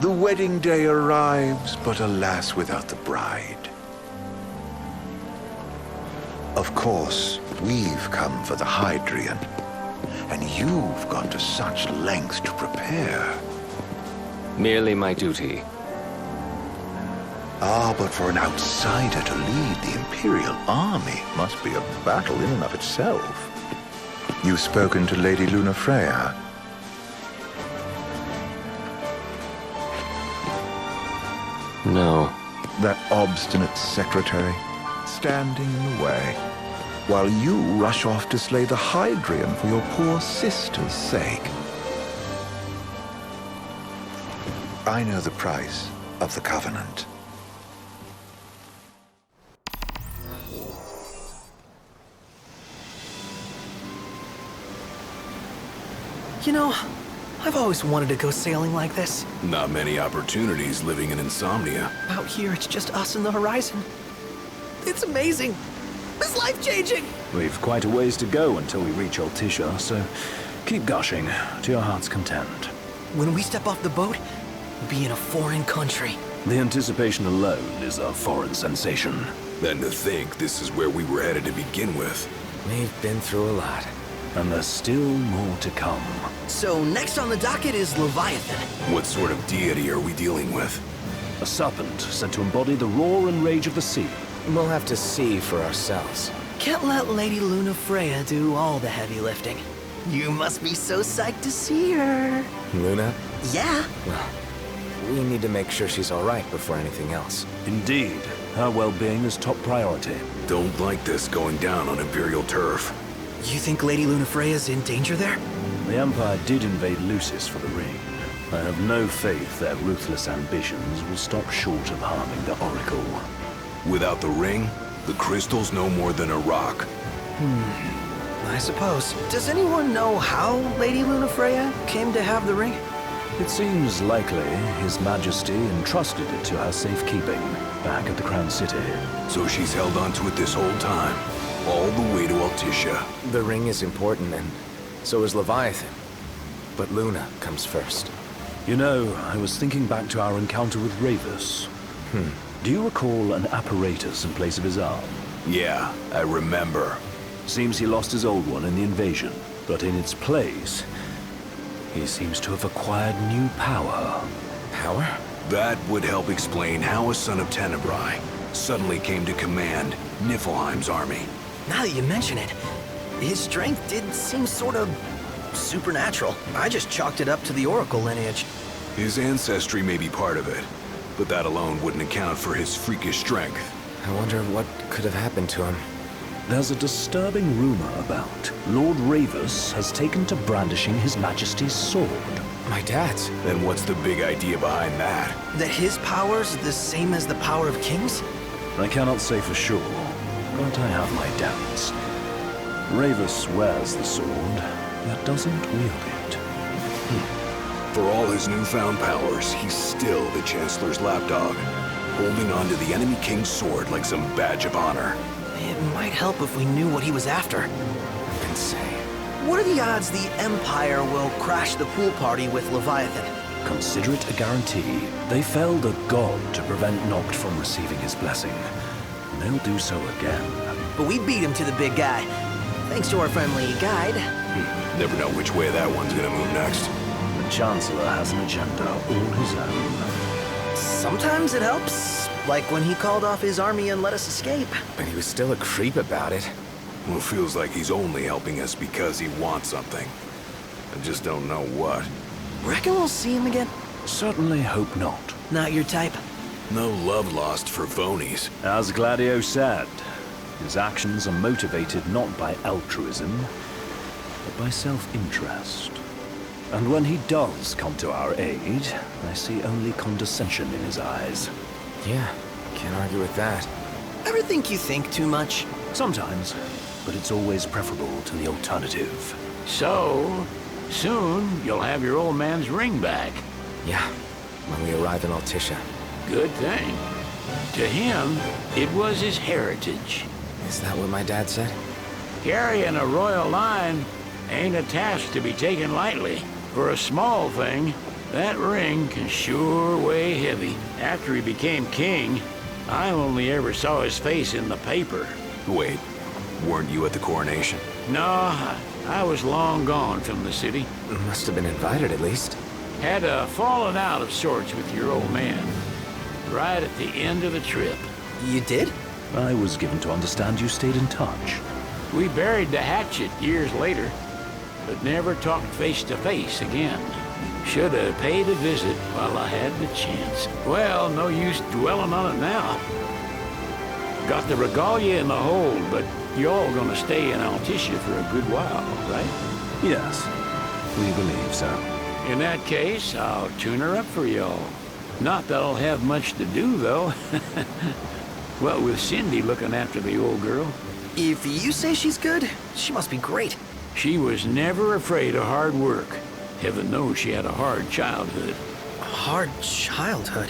The wedding day arrives, but alas, without the bride. Of course, we've come for the Hydrian, and you've gone to such lengths to prepare. Merely my duty. Ah, but for an outsider to lead the Imperial army must be a battle in and of itself. You've spoken to Lady Lunafreya? No. That obstinate secretary, standing in the way, while you rush off to slay the Hydrian for your poor sister's sake. I know the price of the Covenant. You know, I've always wanted to go sailing like this. Not many opportunities living in Insomnia. Out here, it's just us and the horizon. It's amazing. It's life-changing. We've quite a ways to go until we reach Altissia, so keep gushing to your heart's content. When we step off the boat, we'll be in a foreign country. The anticipation alone is a foreign sensation. Then to think this is where we were headed to begin with. We've been through a lot. And there's still more to come. So next on the docket is Leviathan. What sort of deity are we dealing with? A serpent said to embody the roar and rage of the sea. We'll have to see for ourselves. Can't let Lady Lunafreya do all the heavy lifting. You must be so psyched to see her. Luna? Yeah. Well, we need to make sure she's all right before anything else. Indeed, her well-being is top priority. Don't like this going down on Imperial turf. You think Lady Lunafreya's in danger there? The Empire did invade Lucis for the ring. I have no faith their ruthless ambitions will stop short of harming the Oracle. Without the ring, the crystal's no more than a rock. I suppose. Does anyone know how Lady Lunafreya came to have the ring? It seems likely His Majesty entrusted it to her safekeeping back at the Crown City. So she's held onto it this whole time, all the way to Altissia. The ring is important, and so is Leviathan. But Luna comes first. You know, I was thinking back to our encounter with Ravus. Do you recall an apparatus in place of his arm? Yeah, I remember. Seems he lost his old one in the invasion, but in its place, he seems to have acquired new power. Power? That would help explain how a son of Tenebrae suddenly came to command Niflheim's army. Now that you mention it, his strength did seem sort of supernatural. I just chalked it up to the Oracle lineage. His ancestry may be part of it, but that alone wouldn't account for his freakish strength. I wonder what could have happened to him. There's a disturbing rumor about Lord Ravus has taken to brandishing His Majesty's sword. My dad's. Then what's the big idea behind that? That his power's the same as the power of kings? I cannot say for sure, but I have my doubts. Ravus wears the sword, yet doesn't wield it. For all his newfound powers, he's still the Chancellor's lapdog, holding on to the enemy king's sword like some badge of honor. It might help if we knew what he was after. Who can say? What are the odds the Empire will crash the pool party with Leviathan? Consider it a guarantee. They felled a god to prevent Noct from receiving his blessing. And they'll do so again. But we beat him to the big guy, thanks to our friendly guide. Never know which way that one's gonna move next. The Chancellor has an agenda all his own. Sometimes it helps, like when he called off his army and let us escape. But he was still a creep about it. Well, it feels like he's only helping us because he wants something. I just don't know what. Reckon we'll see him again? Certainly hope not. Not your type? No love lost for Vonies. As Gladio said, his actions are motivated not by altruism, but by self-interest. And when he does come to our aid, I see only condescension in his eyes. Yeah, can't argue with that. Ever think you think too much? Sometimes, but it's always preferable to the alternative. So, soon you'll have your old man's ring back. Yeah, when we arrive in Altissia. Good thing. To him, it was his heritage. Is that what my dad said? Carrying a royal line ain't a task to be taken lightly. For a small thing, That ring can sure weigh heavy. After he became king, I only ever saw his face in the paper. Wait, weren't you at the coronation? No, I was long gone from the city. Must have been invited at least. Had a falling out of sorts with your old man. Right at the end of the trip. You did? I was given to understand you stayed in touch. We buried the hatchet years later, but never talked face to face again. Should have paid a visit while I had the chance. Well, no use dwelling on it now. Got the regalia in the hold, but y'all gonna stay in Altissia for a good while, right? Yes, we believe so. In that case, I'll tune her up for y'all. Not that I'll have much to do, though. What with Cindy looking after the old girl. If you say she's good, she must be great. She was never afraid of hard work. Heaven knows she had a hard childhood. A hard childhood.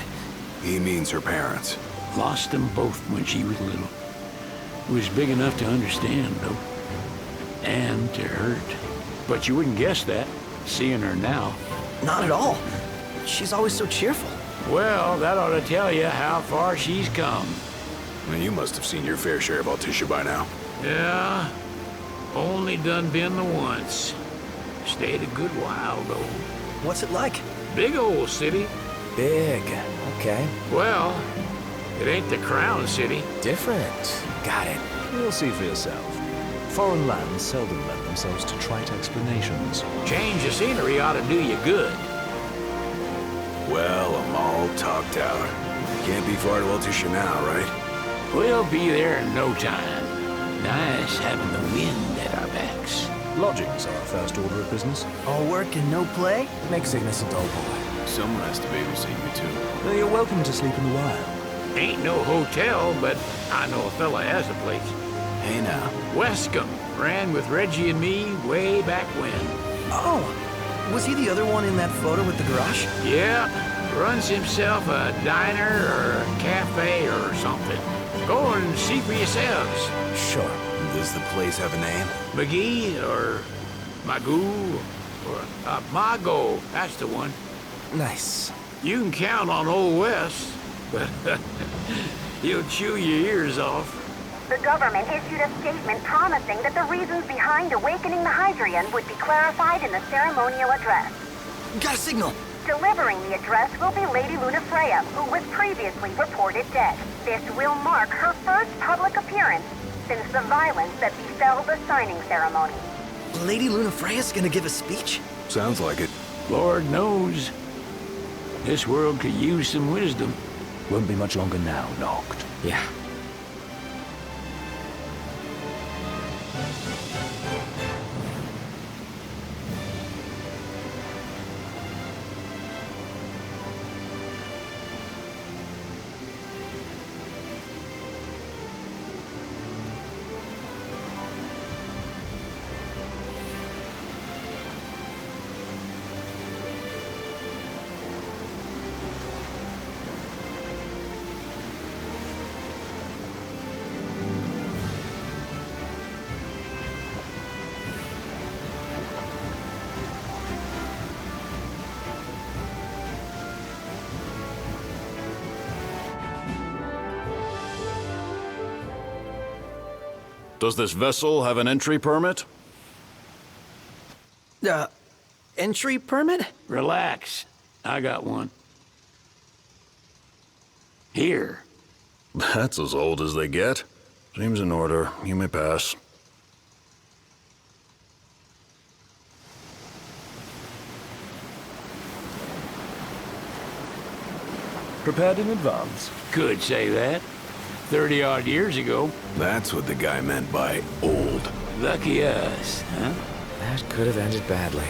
He means her parents. Lost them both when she was little. Was big enough to understand, though. And to hurt. But you wouldn't guess that, seeing her now. Not at all. She's always so cheerful. Well, that ought to tell you how far she's come. And you must have seen your fair share of Altissia by now. Yeah, only done been the once. Stayed a good while, though. What's it like? Big old city. Big. Okay. Well, it ain't the crown city. Different. Got it. You'll see for yourself. Foreign lands seldom lend themselves to trite explanations. Change of scenery ought to do you good. Well, I'm all talked out. Can't be far to Altissia now, right? We'll be there in no time. Nice having the wind at our backs. Lodgings are our first order of business. All work and no play? Make Cygnus a dull boy. Someone has to babysit you, too. You're welcome to sleep in the wild. Ain't no hotel, but I know a fella has a place. Hey now. Wescombe ran with Reggie and me way back when. Oh, was he the other one in that photo with the garage? Yeah, runs himself a diner or a cafe or something. Go and see for yourselves. Sure. Does the place have a name? McGee or Magoo or Mago, that's the one. Nice. You can count on Old West, but he'll chew your ears off. The government issued a statement promising that the reasons behind awakening the Hydrian would be clarified in the ceremonial address. Got a signal. Delivering the address will be Lady Lunafreya, who was previously reported dead. This will mark her first public appearance since the violence that befell the signing ceremony. Lady Lunafreya's gonna give a speech? Sounds like it. Lord knows. This world could use some wisdom. Won't be much longer now, Noct. Yeah. Does this vessel have an entry permit? Entry permit? Relax. I got one. Here. That's as old as they get. Seems in order. You may pass. Prepared in advance. Could say that. 30-odd years ago. That's what the guy meant by old. Lucky us, huh? That could have ended badly.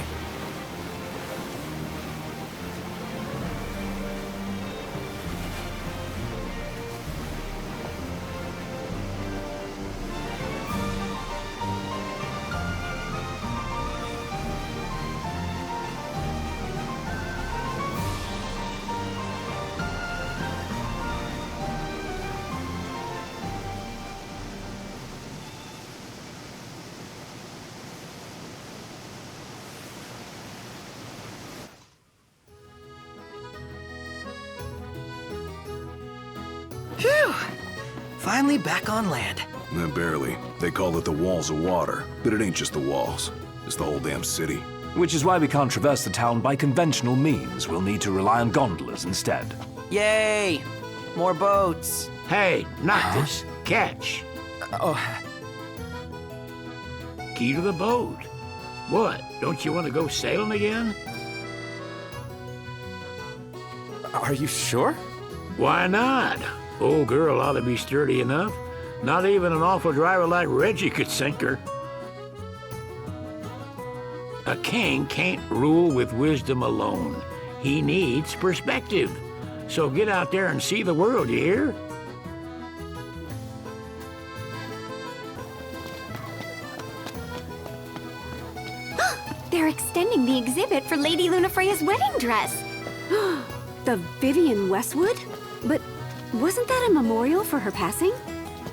finally back on land. Barely. They call it the Walls of Water, but it ain't just the walls. It's the whole damn city. Which is why we can't traverse the town by conventional means. We'll need to rely on gondolas instead. Yay! More boats. Hey, not this. Catch. Oh, Key to the boat. What? Don't you want to go sailing again? are you sure? Why not? Old girl ought to be sturdy enough. Not even an awful driver like Reggie could sink her. A king can't rule with wisdom alone. He needs perspective. So get out there and see the world, you hear? They're extending the exhibit for Lady Lunafreya's wedding dress. The Vivian Westwood? But wasn't that a memorial for her passing?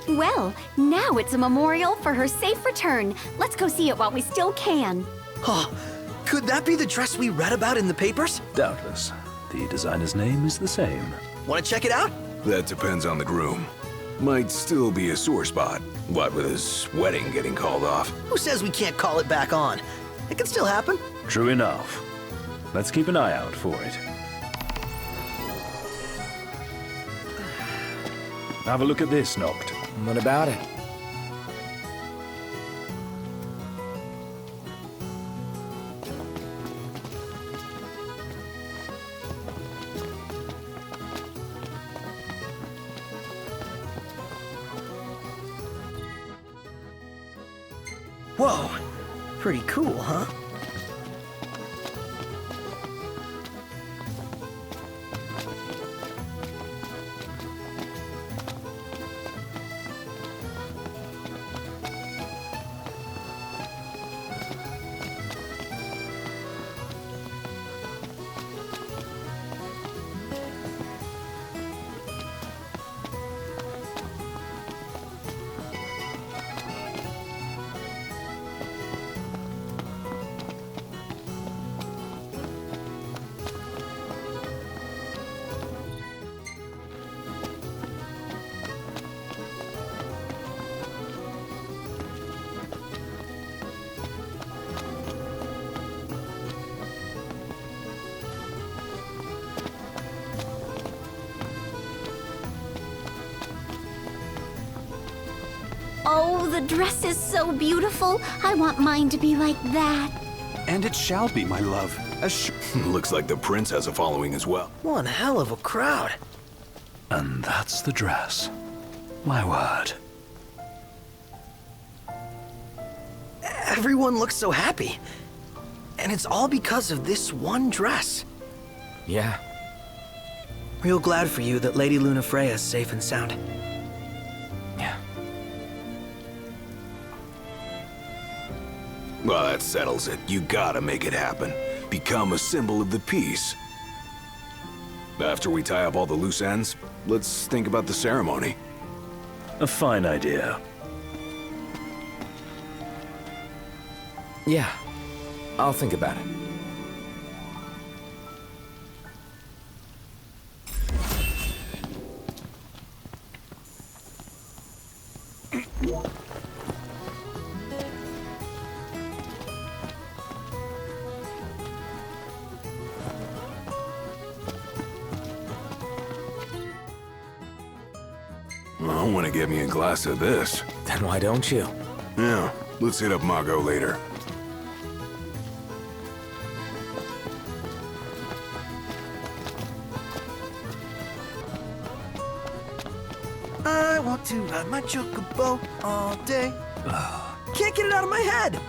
Well, now it's a memorial for her safe return. Let's go see it while we still can. Oh, could that be the dress we read about in the papers? Doubtless. The designer's name is the same. Want to check it out? That depends on the groom. Might still be a sore spot. What with his wedding getting called off? Who says we can't call it back on? It can still happen. True enough. Let's keep an eye out for it. Have a look at this, Noct. What about it? Whoa, pretty cool, huh? Oh, the dress is so beautiful. I want mine to be like that. And it shall be, my love. Looks like the prince has a following as well. One hell of a crowd. And that's the dress. My word. Everyone looks so happy. And it's all because of this one dress. Yeah. Real glad for you that Lady Lunafreya is safe and sound. Yeah. Well, that settles it. You gotta make it happen. Become a symbol of the peace. After we tie up all the loose ends, let's think about the ceremony. A fine idea. Yeah. I'll think about it. I want to get me a glass of this. Then why don't you? Yeah, let's hit up Margot later. I want to ride my chocobo all day. Can't get it out of my head.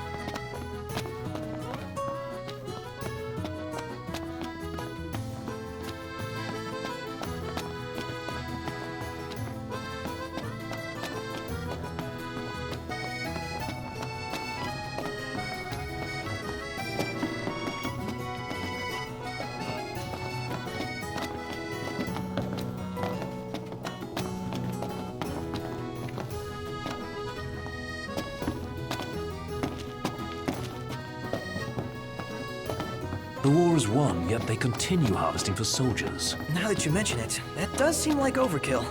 The war is won, yet they continue harvesting for soldiers. Now that you mention it, that does seem like overkill.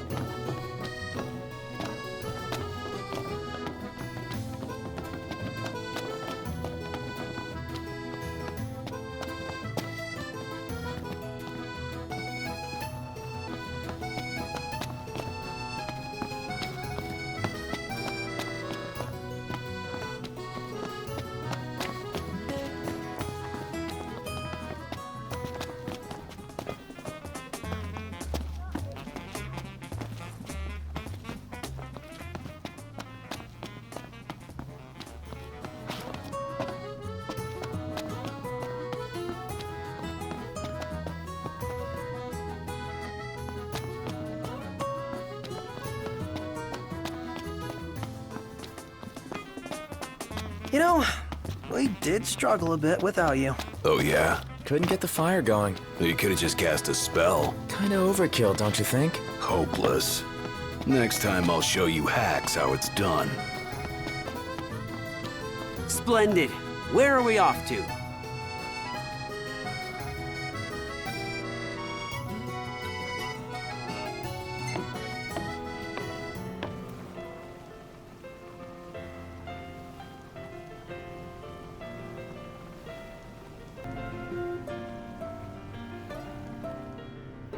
You know, we did struggle a bit without you. Oh, yeah? Couldn't get the fire going. You could have just cast a spell. Kinda overkill, don't you think? Hopeless. Next time I'll show you hacks how it's done. Splendid. Where are we off to?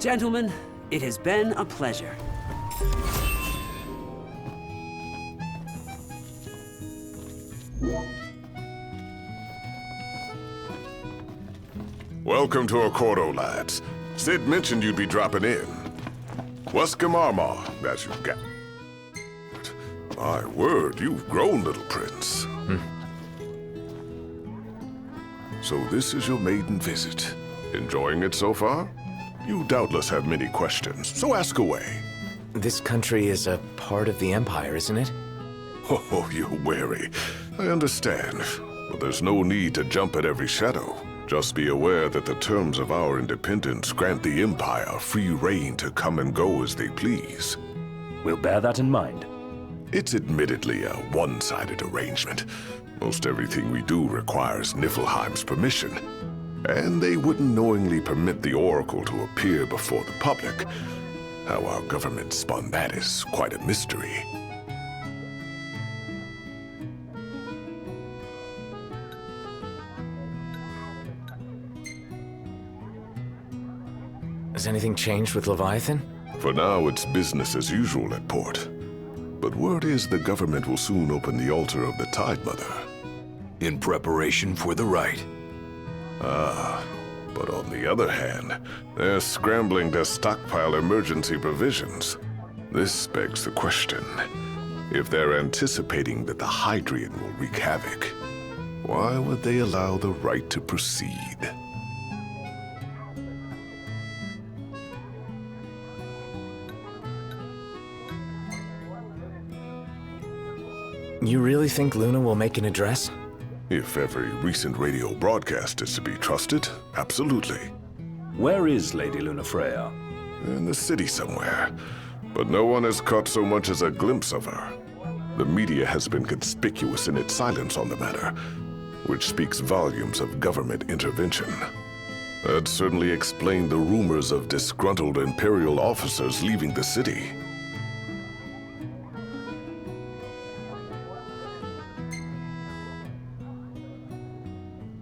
Gentlemen, it has been a pleasure. Welcome to Accordo, lads. Sid mentioned you'd be dropping in. Waskamarma, as you get. My word, you've grown, little prince. So this is your maiden visit. Enjoying it so far? You doubtless have many questions, so ask away. This country is a part of the Empire, isn't it? Oh, you're wary. I understand. But there's no need to jump at every shadow. Just be aware that the terms of our independence grant the Empire free reign to come and go as they please. We'll bear that in mind. It's admittedly a one-sided arrangement. Most everything we do requires Niflheim's permission. And they wouldn't knowingly permit the Oracle to appear before the public. How our government spun that is quite a mystery. Has anything changed with Leviathan? For now, it's business as usual at port. But word is the government will soon open the altar of the Tide Mother. In preparation for the rite. But on the other hand, they're scrambling to stockpile emergency provisions. This begs the question, if they're anticipating that the Hydrian will wreak havoc, why would they allow the rite to proceed? You really think Luna will make an address? If every recent radio broadcast is to be trusted, absolutely. Where is Lady Lunafreya? In the city somewhere, but no one has caught so much as a glimpse of her. The media has been conspicuous in its silence on the matter, which speaks volumes of government intervention. That certainly explained the rumors of disgruntled Imperial officers leaving the city.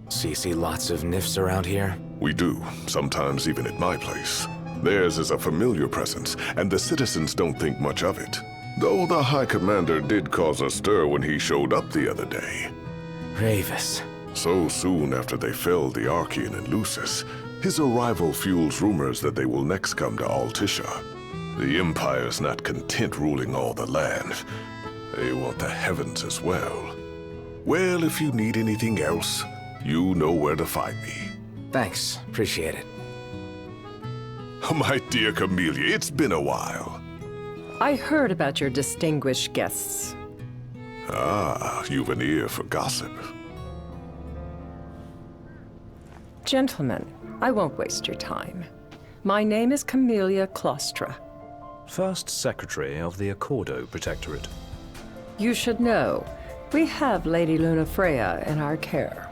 So you see lots of Nifs around here? We do, sometimes even at my place. Theirs is a familiar presence, and the citizens don't think much of it. Though the High Commander did cause a stir when he showed up the other day. Ravis. So soon after they felled the Archean and Lucis, his arrival fuels rumors that they will next come to Altissia. The Empire's not content ruling all the land. They want the heavens as well. Well, if you need anything else, you know where to find me. Thanks. Appreciate it. My dear Camellia, it's been a while. I heard about your distinguished guests. Ah, you've an ear for gossip. Gentlemen, I won't waste your time. My name is Camellia Claustra. First Secretary of the Accordo Protectorate. You should know, we have Lady Lunafreya in our care.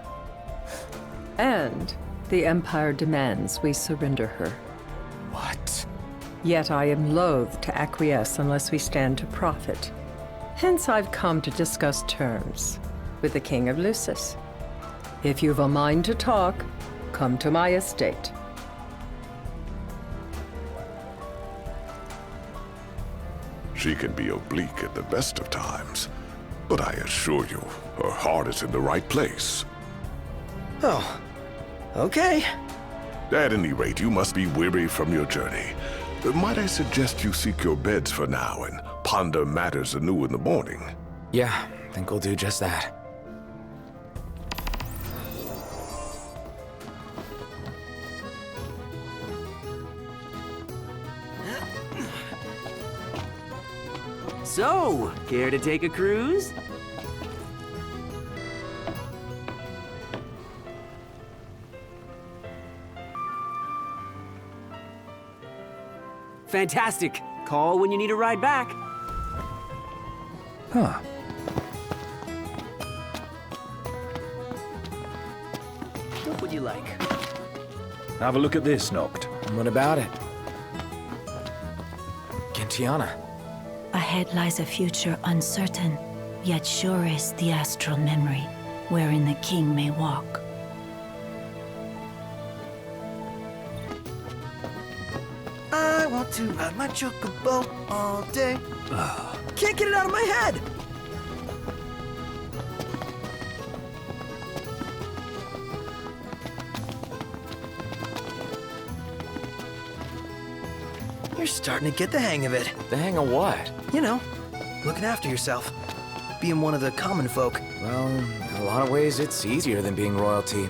And the Empire demands we surrender her. What? Yet I am loath to acquiesce unless we stand to profit. Hence I've come to discuss terms with the King of Lucis. If you've a mind to talk, come to my estate. She can be oblique at the best of times, but I assure you, her heart is in the right place. Oh, okay. At any rate, you must be weary from your journey. Might I suggest you seek your beds for now and ponder matters anew in the morning? Yeah, I think we'll do just that. So, care to take a cruise? Fantastic. Call when you need a ride back. Huh. What would you like? Have a look at this, Noct. What about it? Gentiana. Ahead lies a future uncertain, yet sure is the astral memory, wherein the king may walk. I want to ride my chocobo all day. Can't get it out of my head! You're starting to get the hang of it. The hang of what? You know, looking after yourself. Being one of the common folk. Well, in a lot of ways, it's easier than being royalty.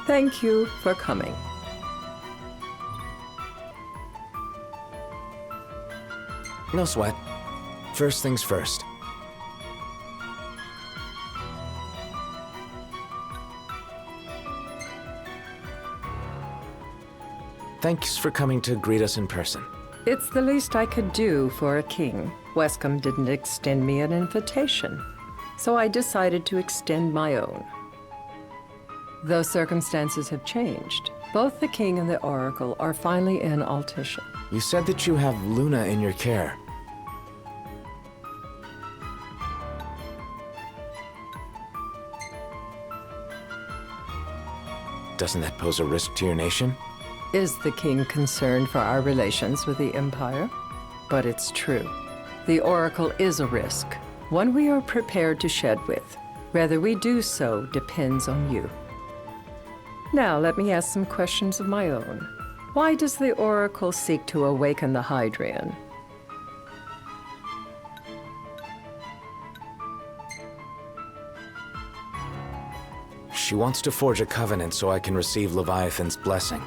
Thank you for coming. No sweat. First things first. Thanks for coming to greet us in person. It's the least I could do for a king. Wescombe didn't extend me an invitation, so I decided to extend my own. Though circumstances have changed, both the king and the oracle are finally in Altissia. You said that you have Luna in your care. Doesn't that pose a risk to your nation? Is the king concerned for our relations with the Empire? But it's true. The oracle is a risk, one we are prepared to shed with. Whether we do so depends on you. Now, let me ask some questions of my own. Why does the oracle seek to awaken the Hydrian? She wants to forge a covenant so I can receive Leviathan's blessing.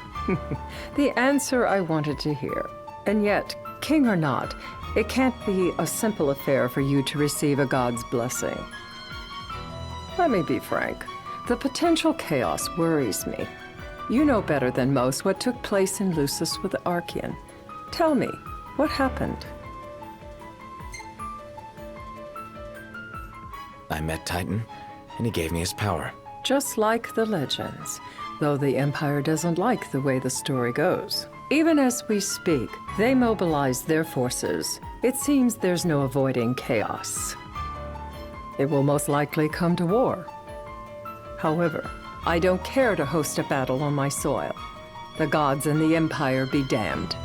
The answer I wanted to hear. And yet, king or not, it can't be a simple affair for you to receive a god's blessing. Let me be frank. The potential chaos worries me. You know better than most what took place in Lucis with the Archean. Tell me, what happened? I met Titan, and he gave me his power. Just like the legends, though the Empire doesn't like the way the story goes. Even as we speak, they mobilize their forces. It seems there's no avoiding chaos. It will most likely come to war. However, I don't care to host a battle on my soil. The gods and the Empire be damned.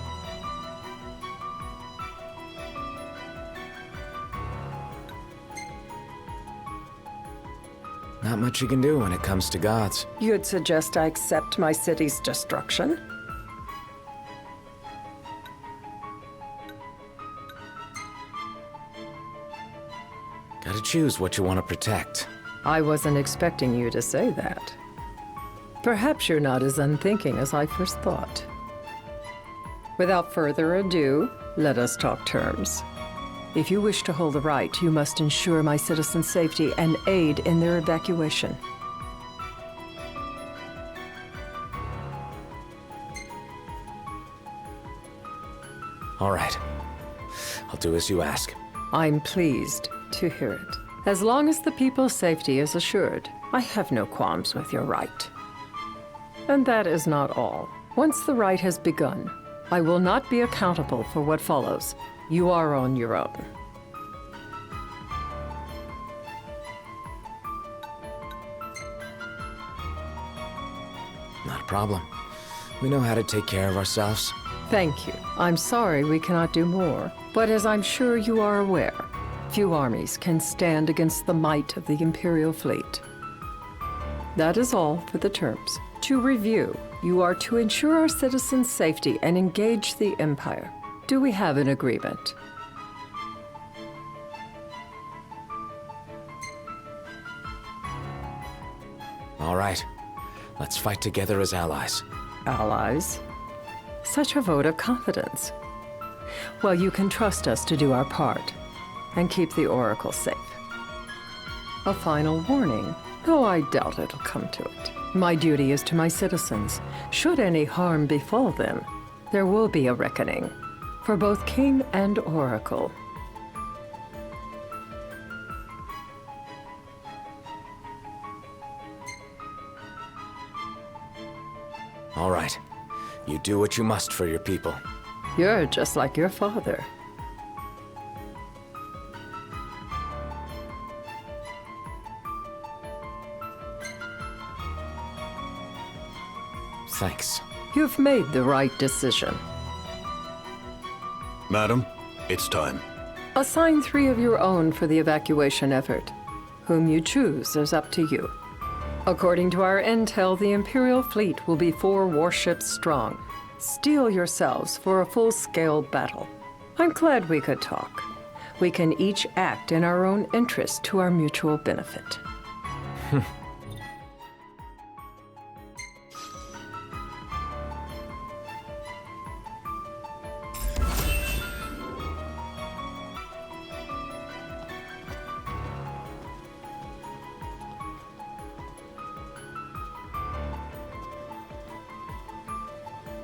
Not much you can do when it comes to gods. You'd suggest I accept my city's destruction? Gotta choose what you want to protect. I wasn't expecting you to say that. Perhaps you're not as unthinking as I first thought. Without further ado, let us talk terms. If you wish to hold the right, you must ensure my citizens' safety and aid in their evacuation. All right. I'll do as you ask. I'm pleased to hear it. As long as the people's safety is assured, I have no qualms with your right. And that is not all. Once the rite has begun, I will not be accountable for what follows. You are on your own. Not a problem. We know how to take care of ourselves. Thank you. I'm sorry we cannot do more, but as I'm sure you are aware, few armies can stand against the might of the Imperial fleet. That is all for the terms. To review, you are to ensure our citizens' safety and engage the Empire. Do we have an agreement? All right. Let's fight together as allies. Allies? Such a vote of confidence. Well, you can trust us to do our part and keep the Oracle safe. A final warning, though I doubt it'll come to it. My duty is to my citizens. Should any harm befall them, there will be a reckoning for both King and Oracle. All right. You do what you must for your people. You're just like your father. Thanks. You've made the right decision. Madam, it's time. Assign 3 of your own for the evacuation effort. Whom you choose is up to you. According to our intel, the Imperial fleet will be 4 warships strong. Steel yourselves for a full-scale battle. I'm glad we could talk. We can each act in our own interest to our mutual benefit.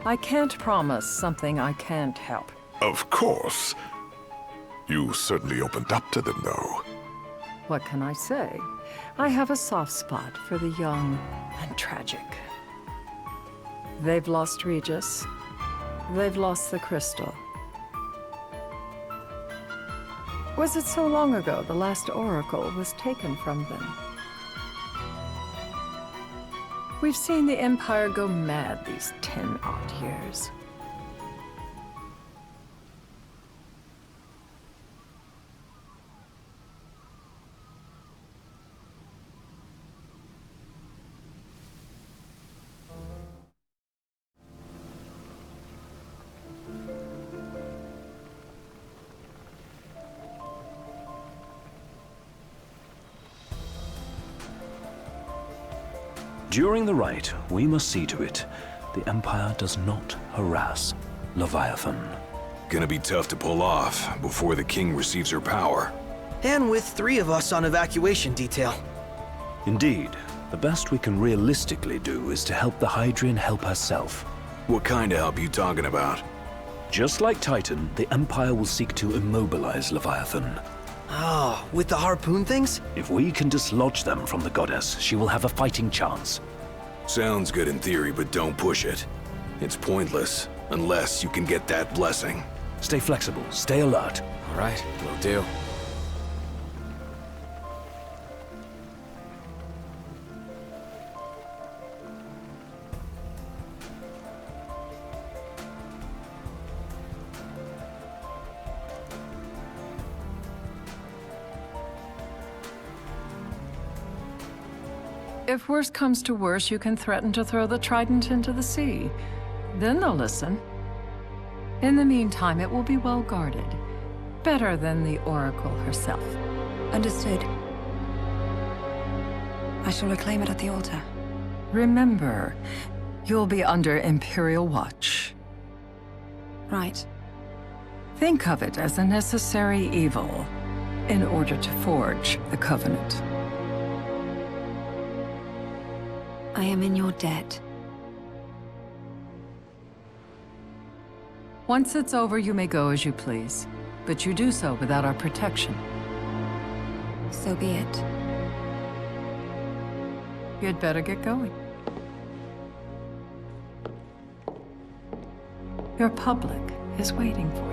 I can't promise something I can't help. Of course. You certainly opened up to them, though. What can I say? I have a soft spot for the young and tragic. They've lost Regis. They've lost the crystal. Was it so long ago the last oracle was taken from them? We've seen the Empire go mad these 10-odd years. During the rite, we must see to it the Empire does not harass Leviathan. Gonna be tough to pull off before the king receives her power. And with 3 of us on evacuation detail. Indeed, the best we can realistically do is to help the Hydrian help herself. What kind of help you talking about? Just like Titan, the Empire will seek to immobilize Leviathan. Oh, with the harpoon things? If we can dislodge them from the goddess, she will have a fighting chance. Sounds good in theory, but don't push it. It's pointless, unless you can get that blessing. Stay flexible, stay alert. All right, will do. If worse comes to worse, you can threaten to throw the trident into the sea. Then they'll listen. In the meantime, it will be well guarded. Better than the Oracle herself. Understood. I shall reclaim it at the altar. Remember, you'll be under Imperial watch. Right. Think of it as a necessary evil in order to forge the Covenant. I am in your debt. Once it's over, you may go as you please. But you do so without our protection. So be it. You'd better get going. Your public is waiting for you.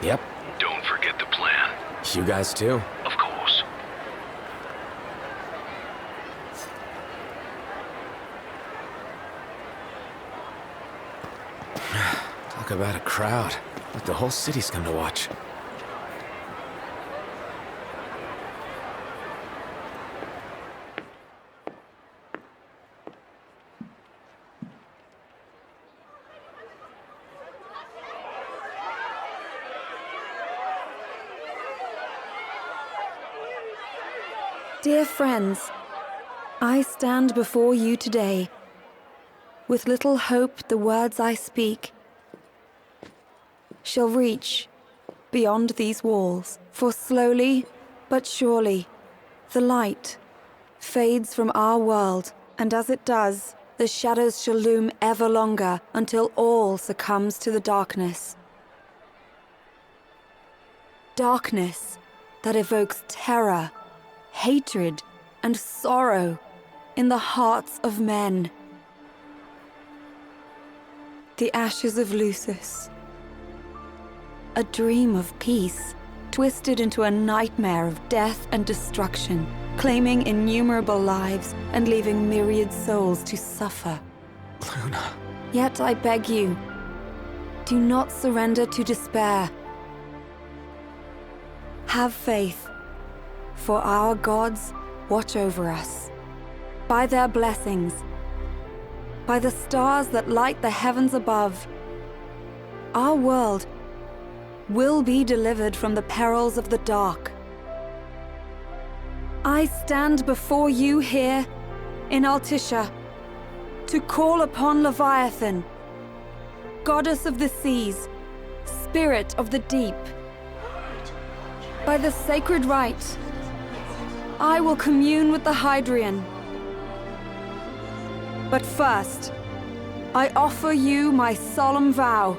Yep. Don't forget the plan. You guys too? Of course. Talk about a crowd. Like the whole city's come to watch. Dear friends, I stand before you today. With little hope the words I speak shall reach beyond these walls. For slowly but surely, the light fades from our world, and as it does, the shadows shall loom ever longer until all succumbs to the darkness. Darkness that evokes terror, hatred, and sorrow in the hearts of men. The ashes of Lucis. A dream of peace, twisted into a nightmare of death and destruction, claiming innumerable lives and leaving myriad souls to suffer. Luna. Yet I beg you, do not surrender to despair. Have faith, for our gods watch over us. By their blessings, by the stars that light the heavens above, our world will be delivered from the perils of the dark. I stand before you here in Altissia to call upon Leviathan, goddess of the seas, spirit of the deep. By the sacred rite, I will commune with the Hydrian. But first, I offer you my solemn vow.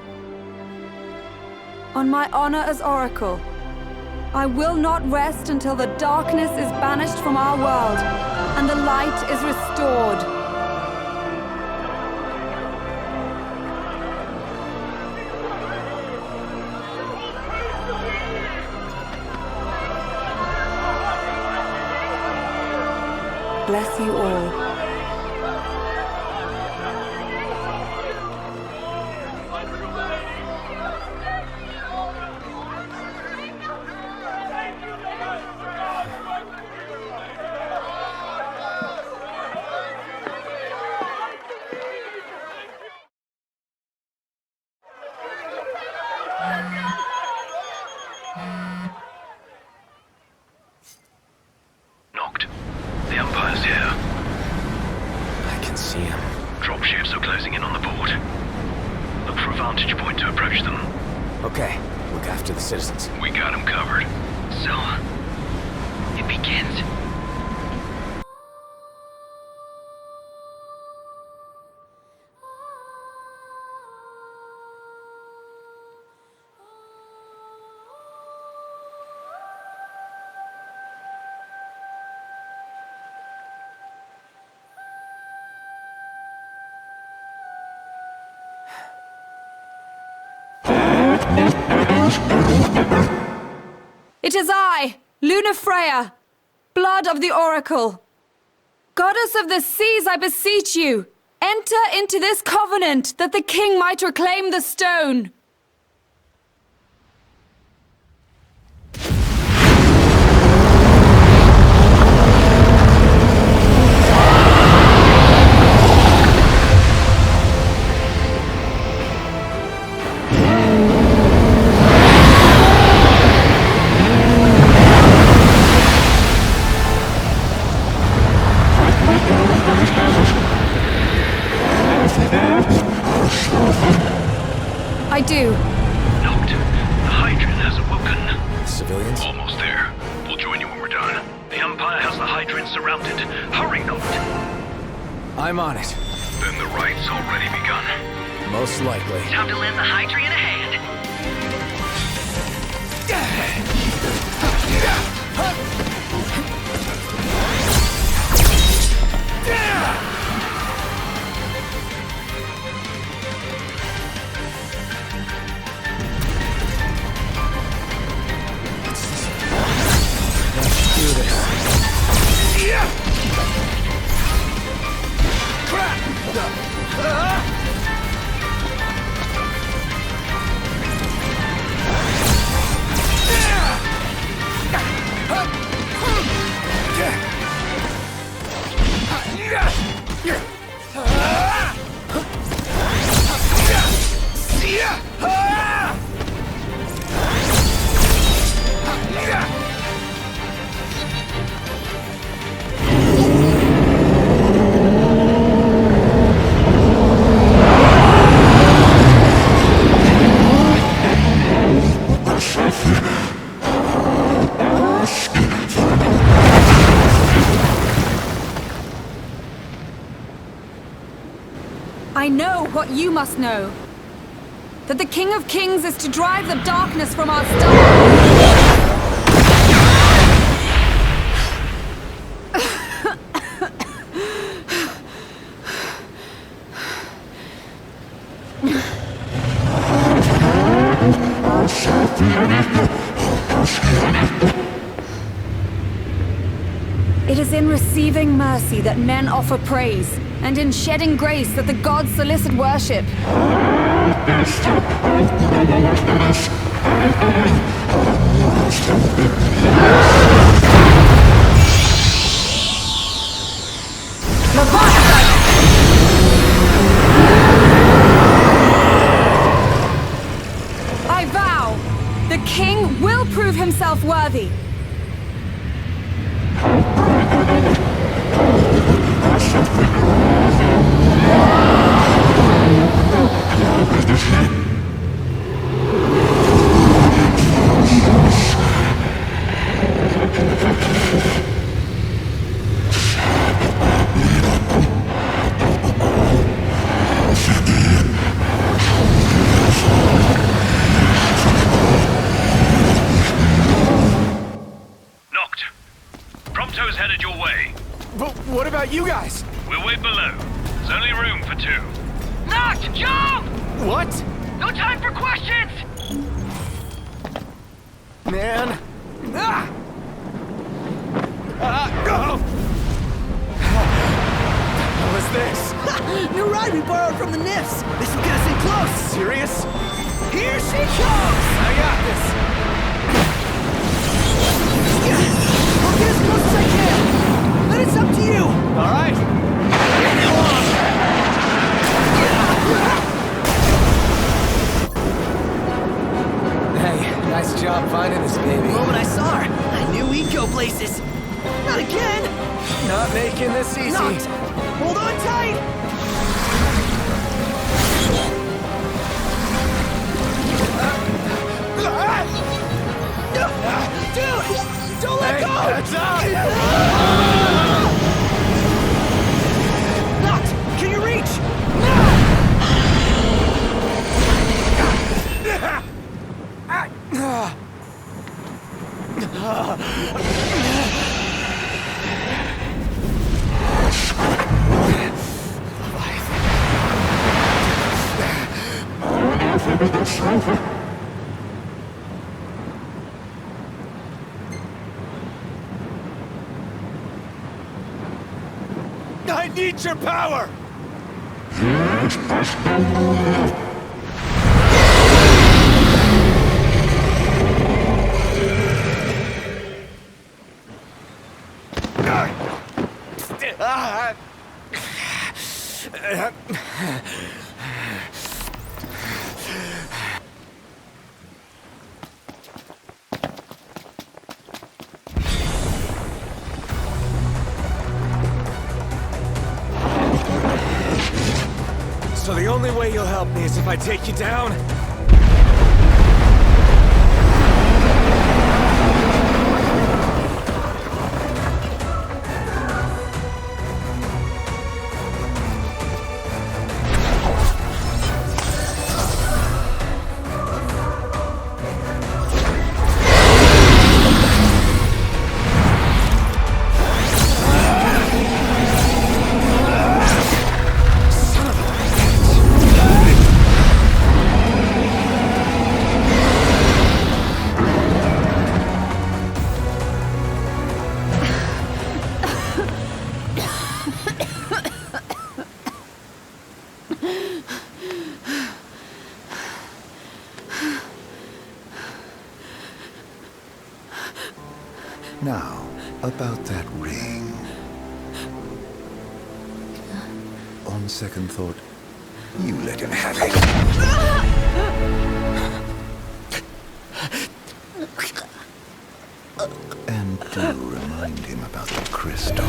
On my honor as Oracle, I will not rest until the darkness is banished from our world and the light is restored. Bless you all. Knocked. The Empire's here. I can see him. Dropships are closing in on the port. Look for a vantage point to approach them. Okay, look after the citizens. We got them covered. So, it begins. It is I, Lunafreya, blood of the Oracle. Goddess of the seas, I beseech you, enter into this covenant that the king might reclaim the stone. I do. Knocked. The Hydrian has awoken. Civilians? Almost there. We'll join you when we're done. The Empire has the Hydrian surrounded. Hurry, Knocked. I'm on it. Then the rite's already begun. Most likely. Time to lend the Hydrian a hand. what you must know. That the King of Kings is to drive the darkness from our stars. It is in receiving mercy that men offer praise, and in shedding grace that the gods solicit worship. I vow, the king will prove himself worthy. Knocked. Prompto's headed your way. But what about you guys? We'll wait below. There's only room for two. Knocked! Jump! What? No time for questions! Man. Ah! Go! What was this? New ride we borrowed from the Nifs. This will get us in close. Serious? Here she comes! I got this. I'll get as close as I can. But it's up to you. All right. Hey, nice job finding this baby. The moment I saw her, I knew we'd go places. Not again. Not making this easy. Knocked. Hold on tight. Dude, don't let go. That's up. Knocked. Can you reach? I need your power! So the only way you'll help me is if I take you down? Now, about that ring. On second thought, you let him have it. And do remind him about the crystal.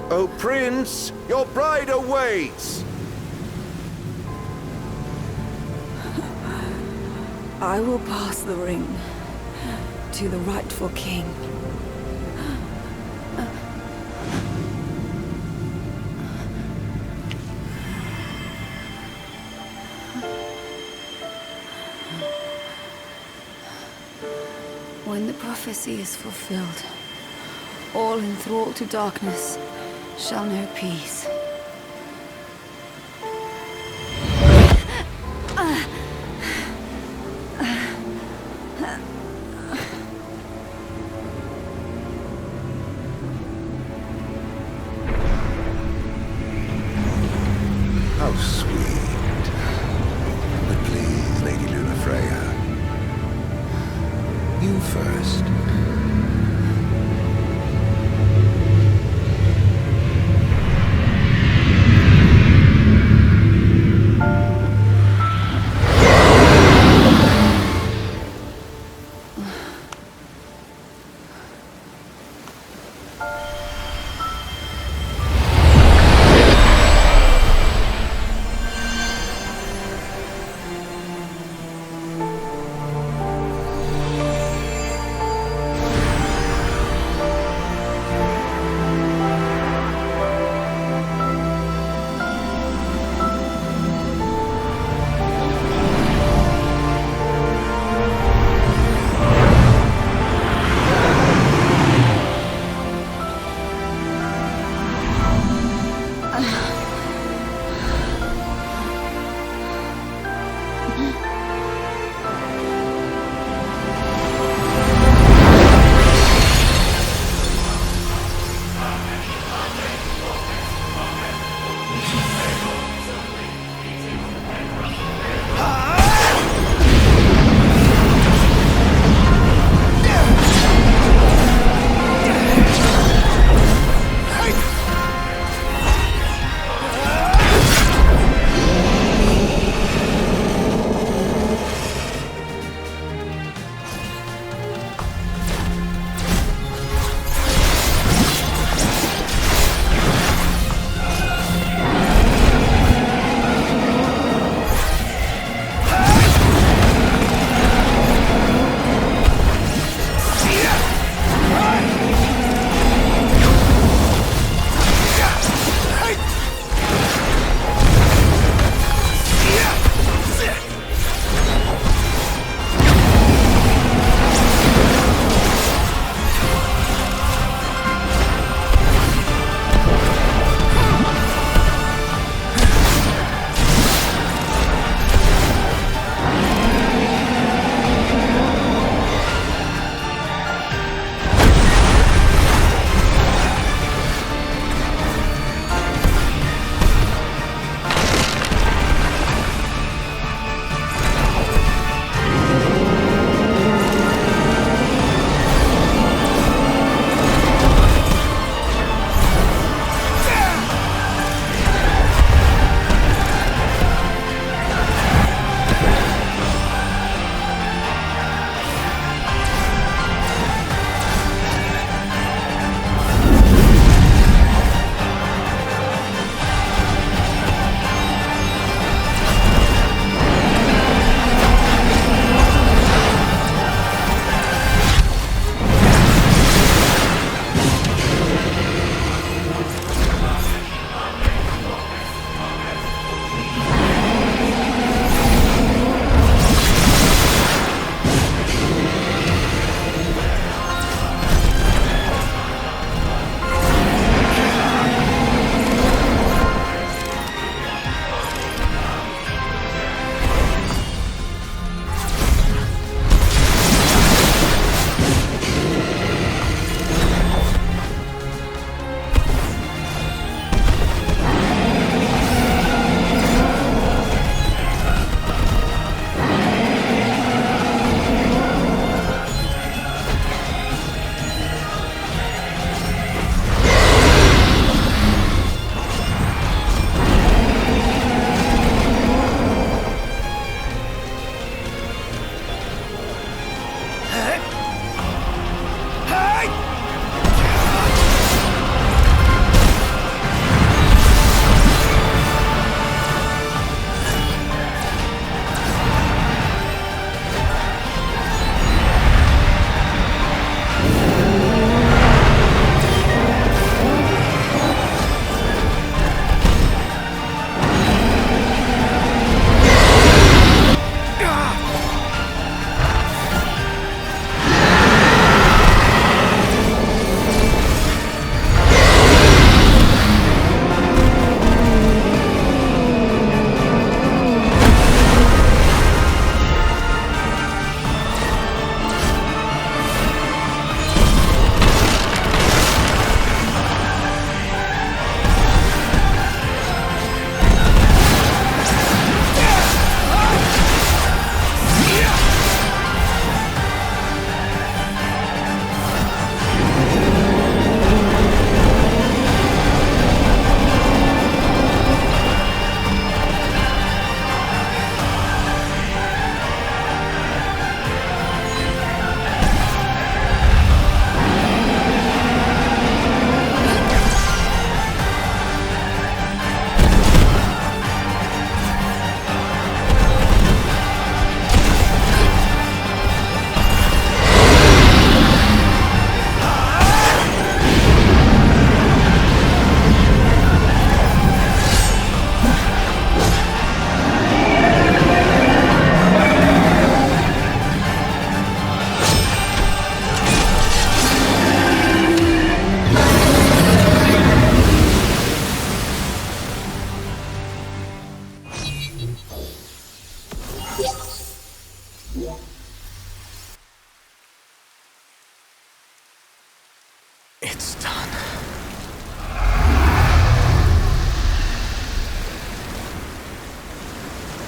Oh, Prince, your bride awaits! I will pass the ring to the rightful king. when the prophecy is fulfilled, all enthralled to darkness shall know peace. How sweet. But please, Lady Lunafreya. You first.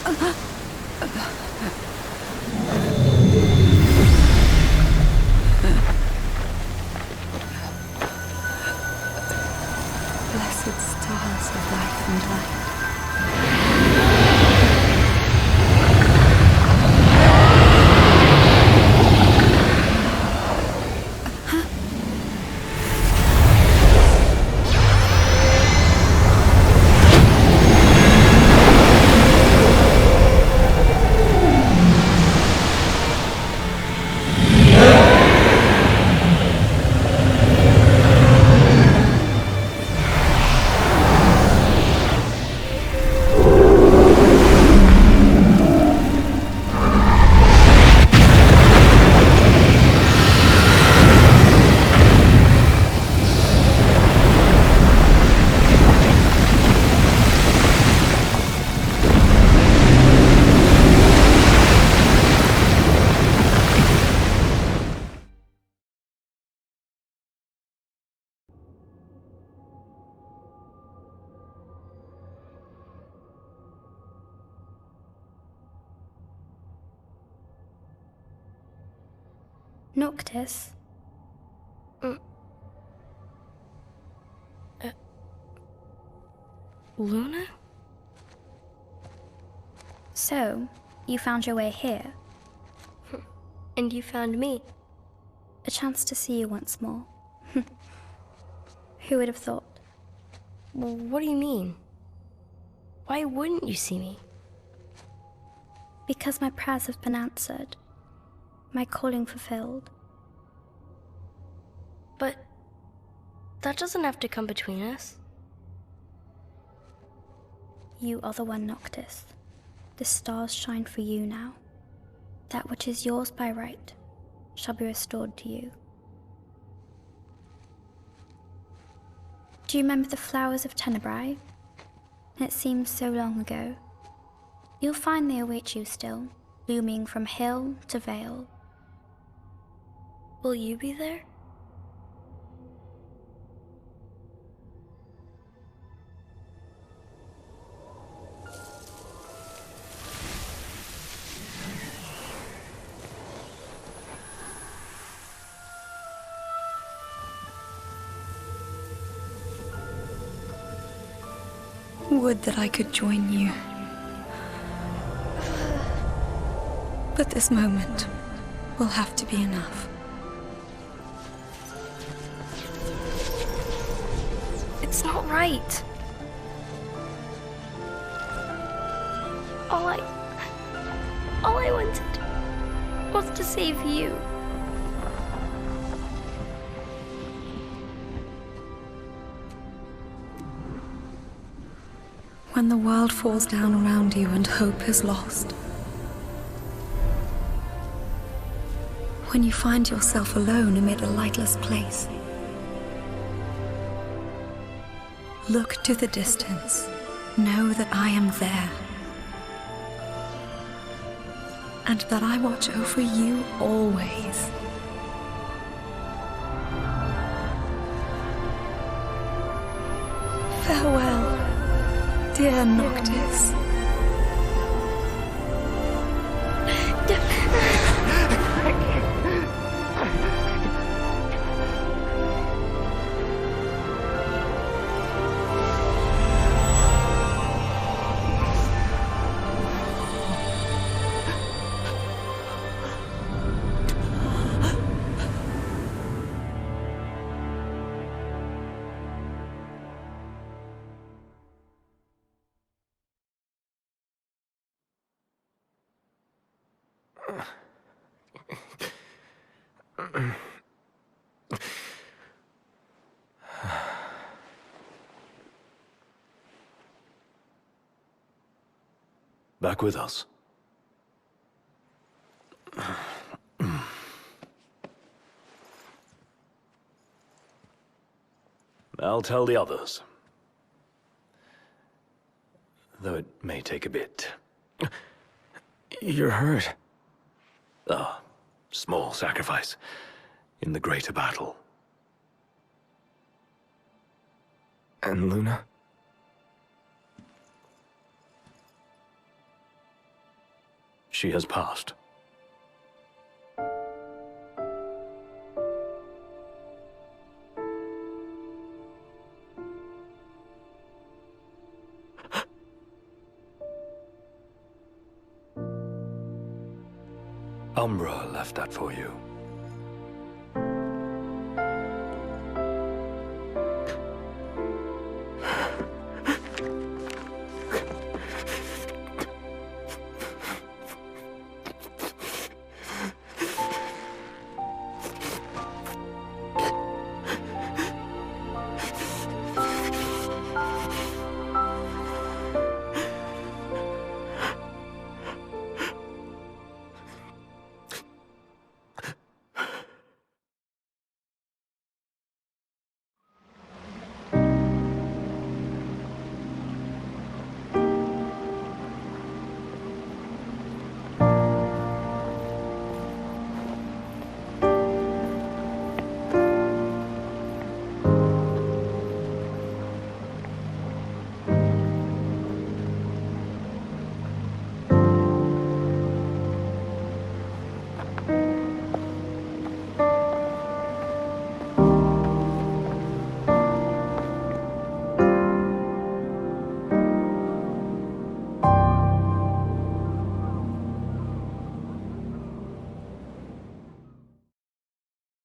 Blessed stars of life and light. Noctis? Luna? So, you found your way here. And you found me. A chance to see you once more. Who would have thought? Well, what do you mean? Why wouldn't you see me? Because my prayers have been answered. My calling fulfilled. But that doesn't have to come between us. You are the one, Noctis. The stars shine for you now. That which is yours by right shall be restored to you. Do you remember the flowers of Tenebrae? It seems so long ago. You'll find they await you still, blooming from hill to vale. Will you be there? Would that I could join you. But this moment will have to be enough. It's not right. All I wanted was to save you. When the world falls down around you and hope is lost. When you find yourself alone amid a lightless place. Look to the distance. Know that I am there. And that I watch over you always. Farewell, dear Noctis. Back with us. I'll tell the others. Though it may take a bit. You're hurt. A small sacrifice in the greater battle. And Luna? She has passed. Umbra left that for you.